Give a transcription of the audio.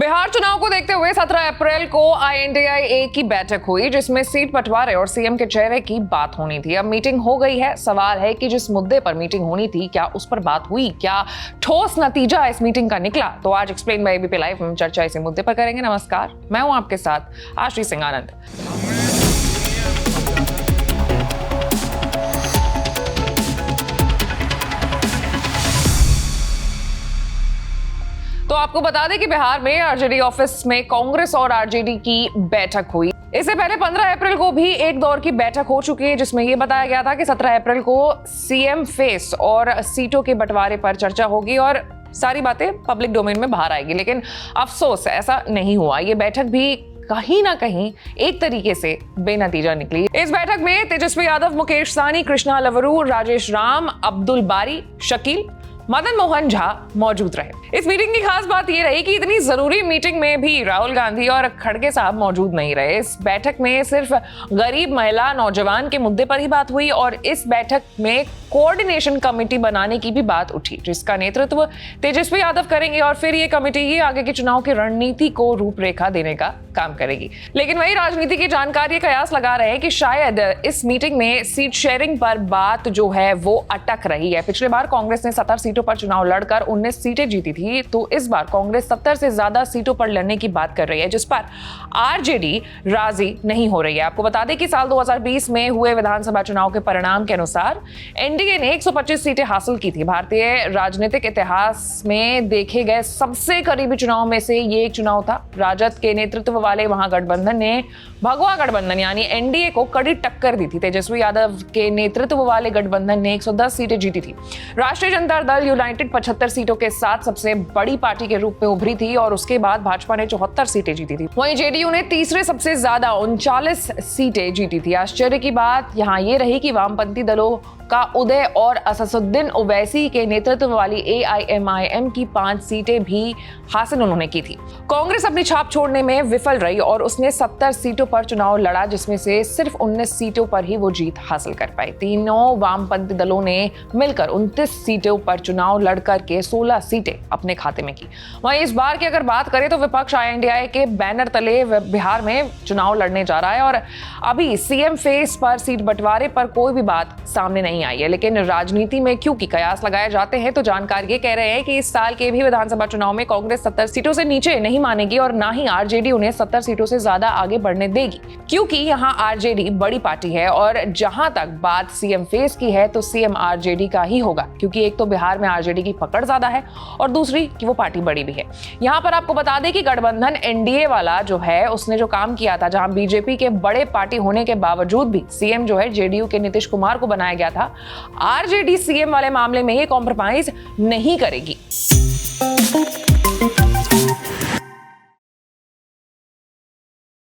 बिहार चुनाव को देखते हुए 17 अप्रैल को INDIA की बैठक हुई, जिसमें सीट बंटवारे और सीएम के चेहरे की बात होनी थी। अब मीटिंग हो गई है। सवाल है कि जिस मुद्दे पर मीटिंग होनी थी, क्या उस पर बात हुई? क्या ठोस नतीजा इस मीटिंग का निकला? तो आज एक्सप्लेन बाय ABP लाइव में चर्चा इसी मुद्दे पर करेंगे। नमस्कार, मैं हूं आपके साथ आश्री सिंह आनंद। तो आपको बता दें कि बिहार में आरजेडी ऑफिस में कांग्रेस और आरजेडी की बैठक हुई। इससे पहले 15 अप्रैल को भी एक दौर की बैठक हो चुकी है, जिसमें यह बताया गया था कि 17 अप्रैल को सीएम फेस और सीटों के बंटवारे पर चर्चा होगी और सारी बातें पब्लिक डोमेन में बाहर आएगी। लेकिन अफसोस ऐसा नहीं हुआ। ये बैठक भी कहीं ना कहीं एक तरीके से बेनतीजा निकली। इस बैठक में तेजस्वी यादव, मुकेश सहनी, कृष्णा लवरू, राजेश राम, अब्दुल बारी, शकील, मदन मोहन झा मौजूद रहे। इस मीटिंग की खास बात यह रही कि इतनी जरूरी मीटिंग में भी राहुल गांधी और खड़गे साहब मौजूद नहीं रहे। इस बैठक में सिर्फ गरीब महिला, नौजवान के मुद्दे पर ही बात हुई और इस बैठक में कोऑर्डिनेशन कमेटी बनाने की भी बात उठी, जिसका नेतृत्व तेजस्वी यादव करेंगे और फिर ये कमेटी ही आगे के चुनाव की रणनीति को रूपरेखा देने का काम करेगी। लेकिन वही राजनीति की जानकार ये कयास लगा रहे हैं कि शायद इस मीटिंग में सीट शेयरिंग पर बात जो है वो अटक रही है। पिछले बार कांग्रेस ने 17 सीटों पर चुनाव लड़कर 19 सीटें जीती थी, तो इस बार कांग्रेस 70 से ज्यादा सीटों पर लड़ने की बात कर रही है, जिस पर आरजेडी राजी नहीं हो रही है। आपको बता दें कि साल 2020 में हुए विधानसभा चुनाव के परिणाम के अनुसार एनडीए ने 125 सीटें हासिल की थी। भारतीय राजनीतिक इतिहास में देखे गए सबसे करीबी चुनाव में से ये एक चुनाव था। राजद के नेतृत्व वाले महागठबंधन ने भगवा गठबंधन यानी एनडीए को कड़ी टक्कर दी थी। तेजस्वी यादव के नेतृत्व वाले गठबंधन ने 110 सीटें जीती थी। राष्ट्रीय जनता दल यूनाइटेड 75 सीटों के साथ सबसे बड़ी पार्टी के रूप में उभरी थी और उसके बाद भाजपा ने 74 सीटें जीती थी। वहीं जेडीयू ने तीसरे सबसे ज्यादा 39 सीटें जीती थी। आश्चर्य की बात यहां ये रही कि वामपंथी दलों का उदय और असदुद्दीन ओवैसी के नेतृत्व वाली AIMIM की 5 सीटें भी हासिल उन्होंने की थी। कांग्रेस अपनी छाप छोड़ने में विफल रही और उसने 70 सीटों पर चुनाव लड़ा, जिसमें से सिर्फ 19 सीटों पर ही वो जीत हासिल कर पाई। तीनों वामपंथी दलों ने मिलकर 29 सीटों पर चुनाव लड़कर के 16 सीटें अपने खाते में की। वहीं इस बार की अगर बात करें तो विपक्ष INDIA के बैनर तले बिहार में चुनाव लड़ने जा रहा है और अभी सीएम फेस पर सीट बंटवारे पर कोई भी बात सामने नहीं आई है। लेकिन राजनीति में क्योंकि कयास लगाए जाते हैं, तो जानकार ये कह रहे हैं कि इस साल के भी विधानसभा चुनाव में कांग्रेस 70 सीटों से नीचे नहीं मानेगी और ना ही आरजेडी उन्हें 70 सीटों से ज्यादा आगे बढ़ने देगी, क्योंकि यहाँ आरजेडी बड़ी पार्टी है और जहां तक बात सीएम फेस की है तो सीएम आरजेडी का ही होगा, क्योंकि एक तो बिहार में आरजेडी की पकड़ ज्यादा है और दूसरी कि वो पार्टी बड़ी भी है। यहाँ पर आपको बता दें कि गठबंधन एनडीए वाला जो है उसने जो काम किया था, जहां बीजेपी के बड़े पार्टी होने के बावजूद भी सीएम जो है जेडीयू के नीतीश कुमार को बनाया गया था, आरजेडी सीएम वाले मामले में ये कॉम्प्रोमाइज नहीं करेगी।